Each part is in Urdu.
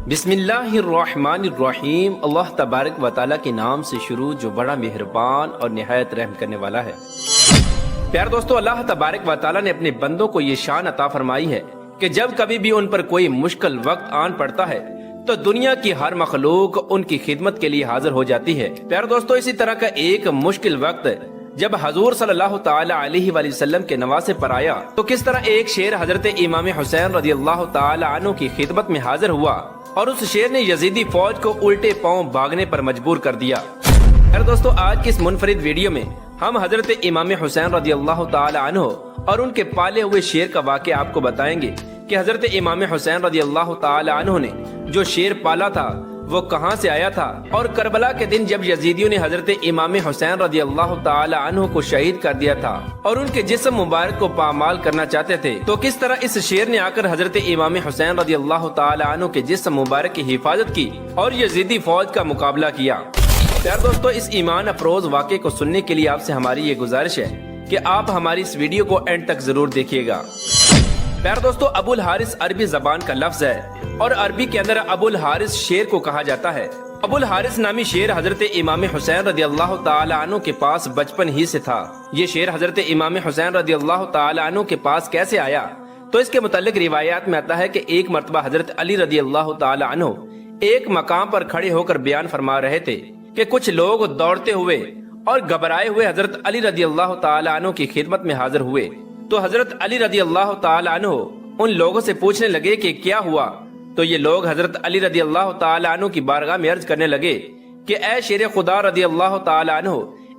بسم اللہ الرحمن الرحیم۔ اللہ تبارک و تعالیٰ کے نام سے شروع جو بڑا مہربان اور نہایت رحم کرنے والا ہے۔ پیار دوستو، اللہ تبارک و تعالیٰ نے اپنے بندوں کو یہ شان عطا فرمائی ہے کہ جب کبھی بھی ان پر کوئی مشکل وقت آن پڑتا ہے تو دنیا کی ہر مخلوق ان کی خدمت کے لیے حاضر ہو جاتی ہے۔ پیار دوستو، اسی طرح کا ایک مشکل وقت جب حضور صلی اللہ تعالی علیہ وآلہ وسلم کے نواسے پر آیا تو کس طرح ایک شیر حضرت امام حسین رضی اللہ تعالی عنہ کی خدمت میں حاضر ہوا اور اس شیر نے یزیدی فوج کو الٹے پاؤں بھاگنے پر مجبور کر دیا۔ پیار دوستو، آج کی اس منفرد ویڈیو میں ہم حضرت امام حسین رضی اللہ تعالی عنہ اور ان کے پالے ہوئے شیر کا واقعہ آپ کو بتائیں گے کہ حضرت امام حسین رضی اللہ تعالی عنہ نے جو شیر پالا تھا وہ کہاں سے آیا تھا، اور کربلا کے دن جب یزیدیوں نے حضرت امام حسین رضی اللہ تعالی عنہ کو شہید کر دیا تھا اور ان کے جسم مبارک کو پامال کرنا چاہتے تھے تو کس طرح اس شیر نے آ کر حضرت امام حسین رضی اللہ تعالی عنہ کے جسم مبارک کی حفاظت کی اور یزیدی فوج کا مقابلہ کیا۔ پیار دوستو، اس ایمان افروز واقعے کو سننے کے لیے آپ سے ہماری یہ گزارش ہے کہ آپ ہماری اس ویڈیو کو اینڈ تک ضرور دیکھیے گا۔ پیار دوستو، ابو الحارث عربی زبان کا لفظ ہے اور عربی کے اندر ابو الحارث شیر کو کہا جاتا ہے۔ ابو الحارث نامی شیر حضرت امام حسین رضی اللہ تعالی عنہ کے پاس بچپن ہی سے تھا۔ یہ شیر حضرت امام حسین رضی اللہ تعالی عنہ کے پاس کیسے آیا تو اس کے متعلق روایات میں آتا ہے کہ ایک مرتبہ حضرت علی رضی اللہ تعالی عنہ ایک مقام پر کھڑے ہو کر بیان فرما رہے تھے کہ کچھ لوگ دوڑتے ہوئے اور گھبرائے ہوئے حضرت علی رضی اللہ تعالی عنہ کی خدمت میں حاضر ہوئے تو حضرت علی رضی اللہ تعالی عنہ ان لوگوں سے پوچھنے لگے کہ کیا ہوا، تو یہ لوگ حضرت علی رضی اللہ تعالی عنہ کی بارگاہ میں عرض کرنے لگے کہ اے شیر خدا رضی اللہ تعالی عنہ،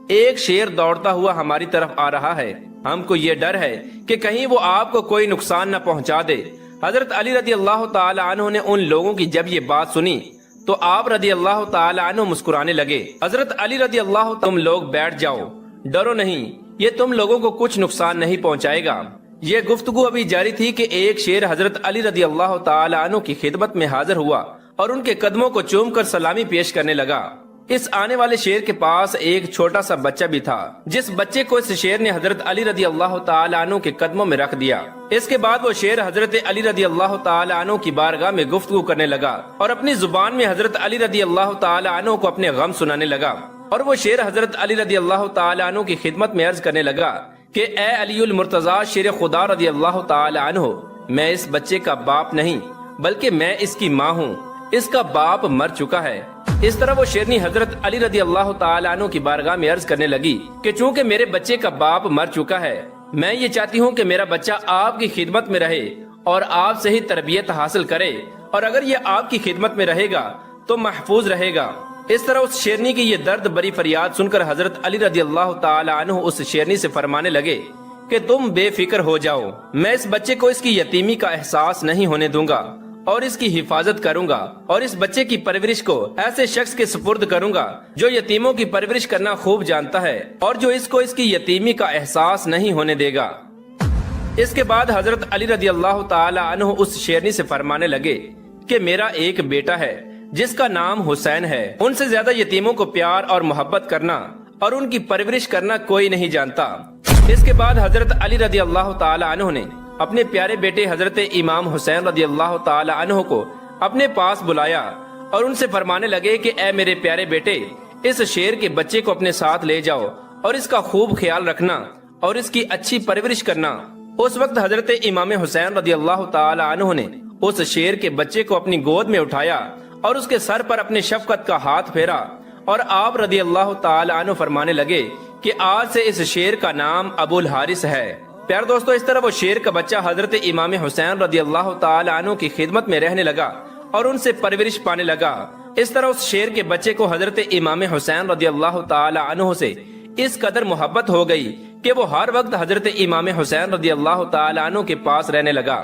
ایک شیر دوڑتا ہوا ہماری طرف آ رہا ہے، ہم کو یہ ڈر ہے کہ کہیں وہ آپ کو کوئی نقصان نہ پہنچا دے۔ حضرت علی رضی اللہ تعالی عنہ نے ان لوگوں کی جب یہ بات سنی تو آپ رضی اللہ تعالی عنہ مسکرانے لگے۔ حضرت علی رضی اللہ، تم لوگ بیٹھ جاؤ، ڈرو نہیں، یہ تم لوگوں کو کچھ نقصان نہیں پہنچائے گا۔ یہ گفتگو ابھی جاری تھی کہ ایک شیر حضرت علی رضی اللہ تعالی عنہ کی خدمت میں حاضر ہوا اور ان کے قدموں کو چوم کر سلامی پیش کرنے لگا۔ اس آنے والے شیر کے پاس ایک چھوٹا سا بچہ بھی تھا جس بچے کو اس شیر نے حضرت علی رضی اللہ تعالی عنہ کے قدموں میں رکھ دیا۔ اس کے بعد وہ شیر حضرت علی رضی اللہ تعالی عنہ کی بارگاہ میں گفتگو کرنے لگا اور اپنی زبان میں حضرت علی رضی اللہ تعالی عنہ کو اپنے غم سنانے لگا، اور وہ شیر حضرت علی رضی اللہ تعالی عنہ کی خدمت میں عرض کرنے لگا کہ اے علی المرتضیٰ شیر خدا رضی اللہ تعالی عنہ، میں اس بچے کا باپ نہیں بلکہ میں اس کی ماں ہوں، اس کا باپ مر چکا ہے۔ اس طرح وہ شیرنی حضرت علی رضی اللہ تعالی عنہ کی بارگاہ میں عرض کرنے لگی کہ چونکہ میرے بچے کا باپ مر چکا ہے، میں یہ چاہتی ہوں کہ میرا بچہ آپ کی خدمت میں رہے اور آپ سے ہی تربیت حاصل کرے، اور اگر یہ آپ کی خدمت میں رہے گا تو محفوظ رہے گا۔ اس طرح اس شیرنی کی یہ درد بری فریاد سن کر حضرت علی رضی اللہ تعالی عنہ اس شیرنی سے فرمانے لگے کہ تم بے فکر ہو جاؤ، میں اس بچے کو اس کی یتیمی کا احساس نہیں ہونے دوں گا اور اس کی حفاظت کروں گا، اور اس بچے کی پرورش کو ایسے شخص کے سپرد کروں گا جو یتیموں کی پرورش کرنا خوب جانتا ہے اور جو اس کو اس کی یتیمی کا احساس نہیں ہونے دے گا۔ اس کے بعد حضرت علی رضی اللہ تعالی عنہ اس شیرنی سے فرمانے لگے کہ میرا ایک بیٹا ہے جس کا نام حسین ہے، ان سے زیادہ یتیموں کو پیار اور محبت کرنا اور ان کی پرورش کرنا کوئی نہیں جانتا۔ اس کے بعد حضرت علی رضی اللہ تعالی عنہ نے اپنے پیارے بیٹے حضرت امام حسین رضی اللہ تعالی عنہ کو اپنے پاس بلایا اور ان سے فرمانے لگے کہ اے میرے پیارے بیٹے، اس شیر کے بچے کو اپنے ساتھ لے جاؤ اور اس کا خوب خیال رکھنا اور اس کی اچھی پرورش کرنا۔ اس وقت حضرت امام حسین رضی اللہ تعالی عنہ نے اس شیر کے بچے کو اپنی گود میں اٹھایا اور اس کے سر پر اپنے شفقت کا ہاتھ پھیرا، اور آپ رضی اللہ تعالی عنہ فرمانے لگے کہ آج سے اس شیر کا نام ابو الحارث ہے۔ پیار دوستو، اس طرح وہ شیر کا بچہ حضرت امام حسین رضی اللہ تعالی عنہ کی خدمت میں رہنے لگا اور ان سے پرورش پانے لگا۔ اس طرح اس شیر کے بچے کو حضرت امام حسین رضی اللہ تعالی عنہ سے اس قدر محبت ہو گئی کہ وہ ہر وقت حضرت امام حسین رضی اللہ تعالی عنہ کے پاس رہنے لگا۔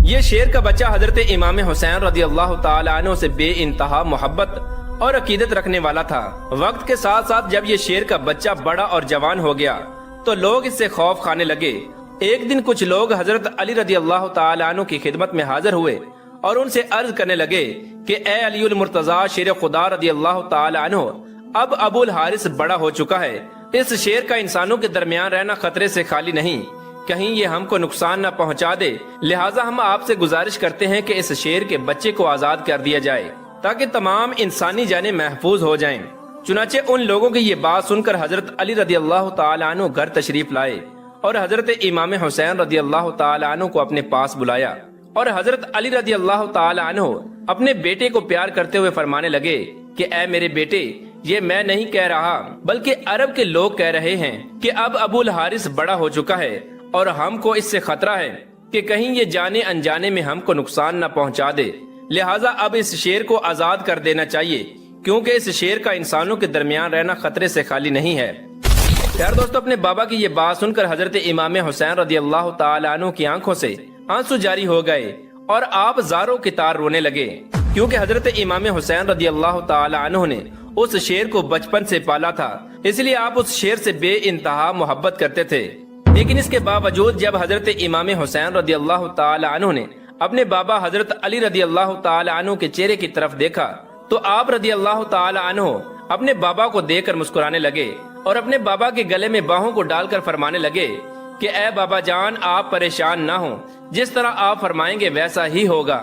یہ شیر کا بچہ حضرت امام حسین رضی اللہ تعالی عنہ سے بے انتہا محبت اور عقیدت رکھنے والا تھا۔ وقت کے ساتھ ساتھ جب یہ شیر کا بچہ بڑا اور جوان ہو گیا تو لوگ اس سے خوف کھانے لگے۔ ایک دن کچھ لوگ حضرت علی رضی اللہ تعالی عنہ کی خدمت میں حاضر ہوئے اور ان سے عرض کرنے لگے کہ اے علی المرتضیٰ شیر خدا رضی اللہ تعالی عنہ، اب ابو الحارث بڑا ہو چکا ہے، اس شیر کا انسانوں کے درمیان رہنا خطرے سے خالی نہیں، کہیں یہ ہم کو نقصان نہ پہنچا دے، لہٰذا ہم آپ سے گزارش کرتے ہیں کہ اس شیر کے بچے کو آزاد کر دیا جائے تاکہ تمام انسانی جانیں محفوظ ہو جائیں۔ چنانچہ ان لوگوں کی یہ بات سن کر حضرت علی رضی اللہ تعالیٰ عنہ گھر تشریف لائے اور حضرت امام حسین رضی اللہ تعالیٰ عنہ کو اپنے پاس بلایا، اور حضرت علی رضی اللہ تعالیٰ عنہ اپنے بیٹے کو پیار کرتے ہوئے فرمانے لگے کہ اے میرے بیٹے، یہ میں نہیں کہہ رہا بلکہ عرب کے لوگ کہہ رہے ہیں کہ اب ابو الحارث بڑا ہو چکا ہے اور ہم کو اس سے خطرہ ہے کہ کہیں یہ جانے انجانے میں ہم کو نقصان نہ پہنچا دے، لہٰذا اب اس شیر کو آزاد کر دینا چاہیے، کیونکہ اس شیر کا انسانوں کے درمیان رہنا خطرے سے خالی نہیں ہے۔ پیارے دوستو، اپنے بابا کی یہ بات سن کر حضرت امام حسین رضی اللہ تعالیٰ عنہ کی آنکھوں سے آنسو جاری ہو گئے اور آپ زاروں کی تار رونے لگے، کیونکہ حضرت امام حسین رضی اللہ تعالیٰ عنہ نے اس شیر کو بچپن سے پالا تھا، اس لیے آپ اس شیر سے بے انتہا محبت کرتے تھے۔ لیکن اس کے باوجود جب حضرت امام حسین رضی اللہ تعالیٰ عنہ نے اپنے بابا حضرت علی رضی اللہ تعالیٰ عنہ کے چہرے کی طرف دیکھا تو آپ رضی اللہ تعالیٰ عنہ اپنے بابا کو دیکھ کر مسکرانے لگے اور اپنے بابا کے گلے میں باہوں کو ڈال کر فرمانے لگے کہ اے بابا جان، آپ پریشان نہ ہوں، جس طرح آپ فرمائیں گے ویسا ہی ہوگا۔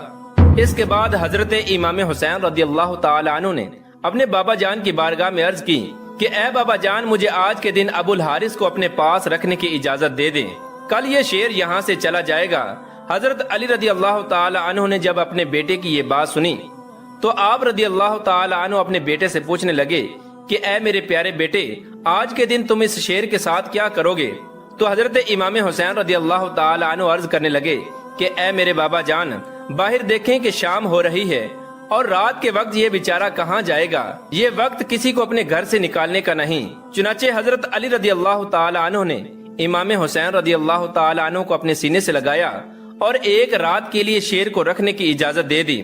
اس کے بعد حضرت امام حسین رضی اللہ تعالیٰ عنہ نے اپنے بابا جان کی بارگاہ میں عرض کی کہ اے بابا جان، مجھے آج کے دن ابو الحارث کو اپنے پاس رکھنے کی اجازت دے دیں، کل یہ شیر یہاں سے چلا جائے گا۔ حضرت علی رضی اللہ تعالیٰ عنہ نے جب اپنے بیٹے کی یہ بات سنی تو آپ رضی اللہ تعالیٰ عنہ اپنے بیٹے سے پوچھنے لگے کہ اے میرے پیارے بیٹے، آج کے دن تم اس شیر کے ساتھ کیا کرو گے؟ تو حضرت امام حسین رضی اللہ تعالیٰ عنہ عرض کرنے لگے کہ اے میرے بابا جان، باہر دیکھیں کہ شام ہو رہی ہے اور رات کے وقت یہ بیچارہ کہاں جائے گا، یہ وقت کسی کو اپنے گھر سے نکالنے کا نہیں۔ چنانچہ حضرت علی رضی اللہ تعالیٰ عنہ نے امام حسین رضی اللہ تعالیٰ عنہ کو اپنے سینے سے لگایا اور ایک رات کے لیے شیر کو رکھنے کی اجازت دے دی۔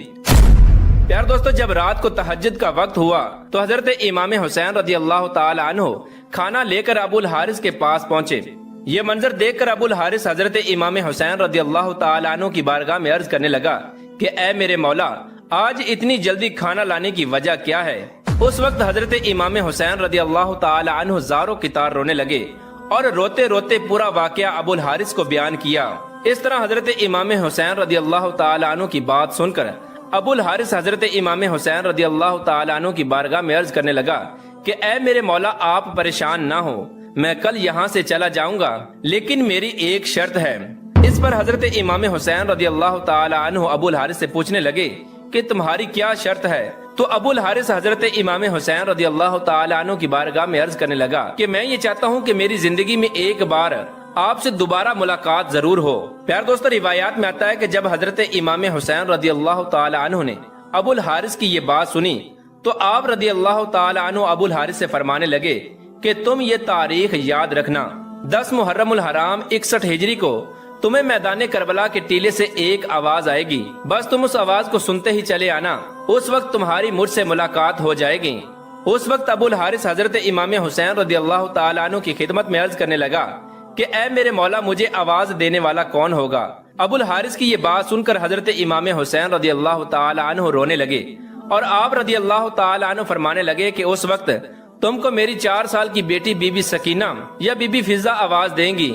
پیار دوستو، جب رات کو تہجد کا وقت ہوا تو حضرت امام حسین رضی اللہ تعالیٰ عنہ کھانا لے کر ابو الحارث کے پاس پہنچے۔ یہ منظر دیکھ کر ابو الحارث حضرت امام حسین رضی اللہ تعالیٰ عنہ کی بارگاہ میں عرض کرنے لگا کہ اے میرے مولا، آج اتنی جلدی کھانا لانے کی وجہ کیا ہے؟ اس وقت حضرت امام حسین رضی اللہ تعالیٰ عنہ زاروں کی طرح رونے لگے اور روتے روتے پورا واقعہ ابو الحارث کو بیان کیا۔ اس طرح حضرت امام حسین رضی اللہ تعالیٰ عنہ کی بات سن کر ابو الحارث حضرت امام حسین رضی اللہ تعالیٰ عنہ کی بارگاہ میں عرض کرنے لگا کہ اے میرے مولا، آپ پریشان نہ ہو، میں کل یہاں سے چلا جاؤں گا، لیکن میری ایک شرط ہے۔ اس پر حضرت امام حسین رضی اللہ تعالیٰ عنہ ابو الحارث سے پوچھنے لگے کہ تمہاری کیا شرط ہے؟ تو ابو الحارث حضرت امام حسین رضی اللہ تعالیٰ عنہ کی بارگاہ میں عرض کرنے لگا کہ میں یہ چاہتا ہوں کہ میری زندگی میں ایک بار آپ سے دوبارہ ملاقات ضرور ہو۔ پیار دوستو، روایات میں آتا ہے کہ جب حضرت امام حسین رضی اللہ تعالیٰ عنہ نے ابو الحارث کی یہ بات سنی تو آپ رضی اللہ تعالیٰ عنہ ابو الحارث سے فرمانے لگے کہ تم یہ تاریخ یاد رکھنا، 10 محرم الحرام 61 ہجری کو تمہیں میدان کربلا کے ٹیلے سے ایک آواز آئے گی، بس تم اس آواز کو سنتے ہی چلے آنا، اس وقت تمہاری مجھ سے ملاقات ہو جائے گی۔ اس وقت ابو الحارث حضرت امام حسین رضی اللہ تعالیٰ عنہ کی خدمت میں عرض کرنے لگا کہ اے میرے مولا، مجھے آواز دینے والا کون ہوگا؟ ابو الحارث کی یہ بات سن کر حضرت امام حسین رضی اللہ تعالیٰ عنہ رونے لگے اور آپ رضی اللہ تعالیٰ عنہ فرمانے لگے کہ اس وقت تم کو میری 4 سال کی بیٹی بی بی سکینہ یا بی بی فضہ آواز دیں گی۔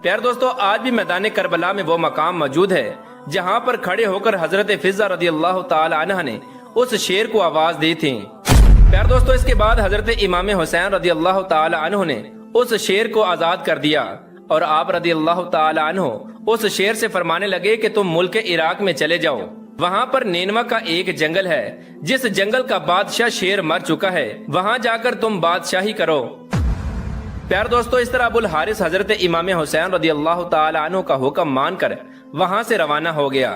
پیار دوستو، آج بھی میدان کربلا میں وہ مقام موجود ہے جہاں پر کھڑے ہو کر حضرت فضہ رضی اللہ تعالی عنہ نے اس شیر کو آواز دی تھی۔ پیار دوستو، اس کے بعد حضرت امام حسین رضی اللہ تعالی عنہ نے اس شیر کو آزاد کر دیا اور آپ رضی اللہ تعالی عنہ اس شیر سے فرمانے لگے کہ تم ملک عراق میں چلے جاؤ، وہاں پر نینوا کا ایک جنگل ہے، جس جنگل کا بادشاہ شیر مر چکا ہے، وہاں جا کر تم بادشاہی کرو۔ پیار دوستو، اس طرح ابو الحارث حضرت امام حسین رضی اللہ تعالی عنہ کا حکم مان کر وہاں سے روانہ ہو گیا۔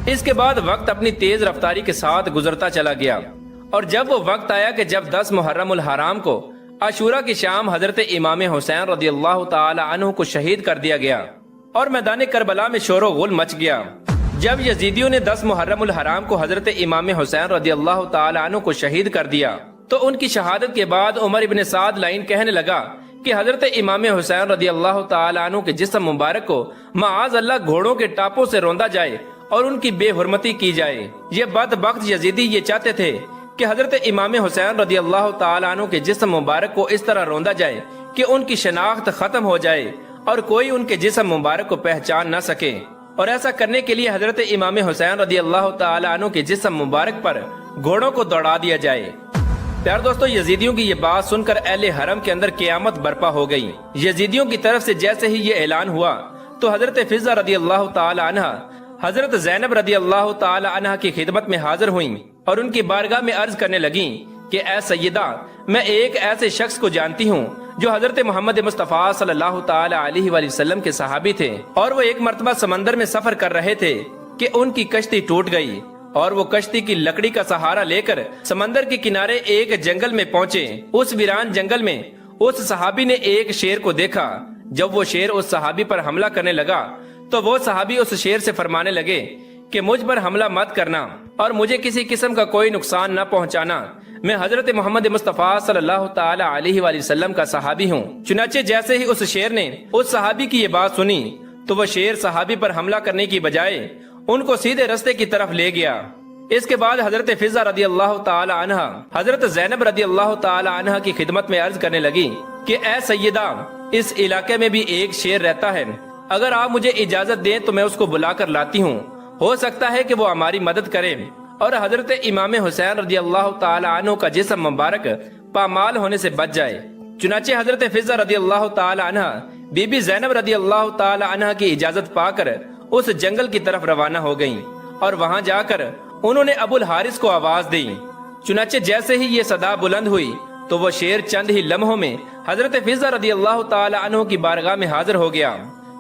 اس کے بعد وقت اپنی تیز رفتاری کے ساتھ گزرتا چلا گیا اور جب وہ وقت آیا کہ جب 10 محرم الحرام کو عاشورہ کی شام حضرت امام حسین رضی اللہ تعالی عنہ کو شہید کر دیا گیا اور میدان کربلا میں شور و غل مچ گیا۔ جب یزیدیوں نے 10 محرم الحرام کو حضرت امام حسین رضی اللہ تعالی عنہ کو شہید کر دیا تو ان کی شہادت کے بعد عمر ابن سعد لائن کہنے لگا کہ حضرت امام حسین رضی اللہ تعالی عنہ کے جسم مبارک کو معاذ اللہ گھوڑوں کے ٹاپوں سے روندا جائے اور ان کی بے حرمتی کی جائے۔ یہ بدبخت یزیدی یہ چاہتے تھے کہ حضرت امام حسین رضی اللہ تعالی عنہ کے جسم مبارک کو اس طرح روندا جائے کہ ان کی شناخت ختم ہو جائے اور کوئی ان کے جسم مبارک کو پہچان نہ سکے، اور ایسا کرنے کے لیے حضرت امام حسین رضی اللہ تعالی عنہ کے جسم مبارک پر گھوڑوں کو دوڑا دیا جائے۔ پیار دوستو، یزیدیوں کی یہ بات سن کر اہل حرم کے اندر قیامت برپا ہو گئی۔ یزیدیوں کی طرف سے جیسے ہی یہ اعلان ہوا تو حضرت فضہ رضی اللہ تعالی عنہ حضرت زینب رضی اللہ تعالی عنہ کی خدمت میں حاضر ہوئیں اور ان کی بارگاہ میں عرض کرنے لگیں کہ اے سیدہ، میں ایک ایسے شخص کو جانتی ہوں جو حضرت محمد مصطفیٰ صلی اللہ تعالی علیہ وآلہ وسلم کے صحابی تھے، اور وہ ایک مرتبہ سمندر میں سفر کر رہے تھے کہ ان کی کشتی ٹوٹ گئی، اور وہ کشتی کی لکڑی کا سہارا لے کر سمندر کے کنارے ایک جنگل میں پہنچے۔ اس ویران جنگل میں اس صحابی نے ایک شیر کو دیکھا۔ جب وہ شیر اس صحابی پر حملہ کرنے لگا تو وہ صحابی اس شیر سے فرمانے لگے کہ مجھ پر حملہ مت کرنا اور مجھے کسی قسم کا کوئی نقصان نہ پہنچانا، میں حضرت محمد مصطفیٰ صلی اللہ تعالی علیہ وآلہ وسلم کا صحابی ہوں۔ چنانچہ جیسے ہی اس شیر نے اس صحابی کی یہ بات سنی تو وہ شیر صحابی پر حملہ کرنے کی بجائے ان کو سیدھے رستے کی طرف لے گیا۔ اس کے بعد حضرت فضہ رضی اللہ تعالی عنہ حضرت زینب رضی اللہ تعالی عنہ کی خدمت میں عرض کرنے لگی کہ اے سیدہ، اس علاقے میں بھی ایک شیر رہتا ہے، اگر آپ مجھے اجازت دیں تو میں اس کو بلا کر لاتی ہوں، ہو سکتا ہے کہ وہ ہماری مدد کرے اور حضرت امام حسین رضی اللہ تعالی عنہ کا جسم مبارک پامال ہونے سے بچ جائے۔ چنانچہ حضرت فضہ رضی اللہ تعالی عنہ بی بی زینب رضی اللہ تعالی عنہ کی اجازت پا کر اس جنگل کی طرف روانہ ہو گئیں، اور وہاں جا کر انہوں نے ابو الحارث کو آواز دی۔ چنانچہ جیسے ہی یہ صدا بلند ہوئی تو وہ شیر چند ہی لمحوں میں حضرت فضہ رضی اللہ تعالی عنہ کی بارگاہ میں حاضر ہو گیا۔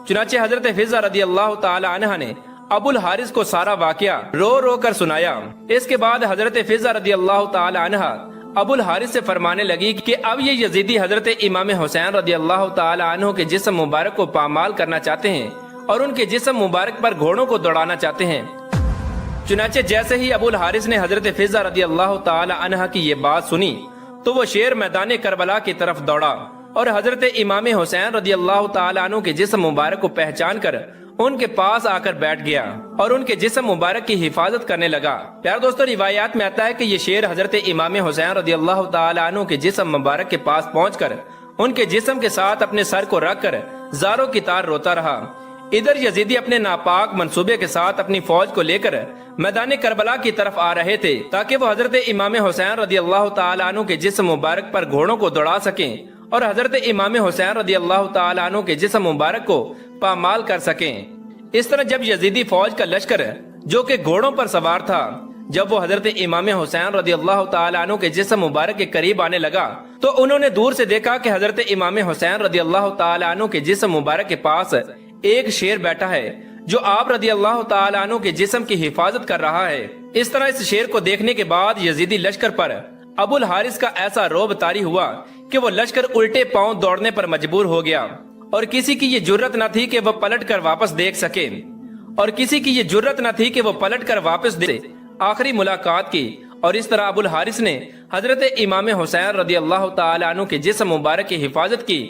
چنانچہ حضرت فضہ رضی اللہ تعالی عنہ نے ابو الحارث کو سارا واقعہ رو رو کر سنایا۔ اس کے بعد حضرت فضہ رضی اللہ تعالی عنہ ابو الحارث سے فرمانے لگی کہ اب یہ یزیدی حضرت امام حسین رضی اللہ تعالی عنہ کے جسم مبارک کو پامال کرنا چاہتے ہیں اور ان کے جسم مبارک پر گھوڑوں کو دوڑانا چاہتے ہیں۔ چنانچہ جیسے ہی ابو الحارث نے حضرت فضہ رضی اللہ تعالی عنہ کی یہ بات سنی تو وہ شیر میدان کربلا کی طرف دوڑا اور حضرت امام حسین رضی اللہ تعالی عنہ کے جسم مبارک کو پہچان کر ان کے پاس آ کر بیٹھ گیا اور ان کے جسم مبارک کی حفاظت کرنے لگا۔ پیار دوستو، روایات میں آتا ہے کہ یہ شیر حضرت امام حسین رضی اللہ تعالی عنہ کے جسم مبارک کے پاس پہنچ کر ان کے جسم کے ساتھ اپنے سر کو رکھ کر زاروں کی طرح روتا رہا۔ ادھر یزیدی اپنے ناپاک منصوبے کے ساتھ اپنی فوج کو لے کر میدان کربلا کی طرف آ رہے تھے تاکہ وہ حضرت امام حسین رضی اللہ تعالی عنہ کے جسم مبارک پر گھوڑوں کو دوڑا سکیں اور حضرت امام حسین رضی اللہ تعالی عنہ کے جسم مبارک کو پامال کر سکیں۔ اس طرح جب یزیدی فوج کا لشکر جو کہ گھوڑوں پر سوار تھا، جب وہ حضرت امام حسین رضی اللہ تعالی عنہ کے جسم مبارک کے قریب آنے لگا تو انہوں نے دور سے دیکھا کہ حضرت امام حسین رضی اللہ تعالی عنہ کے جسم مبارک کے پاس ایک شیر بیٹھا ہے جو آپ رضی اللہ تعالی عنہ کے جسم کی حفاظت کر رہا ہے۔ اس طرح اس شیر کو دیکھنے کے بعد یزیدی لشکر پر ابو الحارث کا ایسا رعب طاری ہوا کہ وہ لشکر الٹے پاؤں دوڑنے پر مجبور ہو گیا، اور کسی کی یہ جرت نہ تھی کہ وہ پلٹ کر واپس دیکھ سکے، آخری ملاقات کی۔ اور اس طرح ابو الحارث نے حضرت امام حسین رضی اللہ تعالی عنہ کے جسم مبارک کی حفاظت کی۔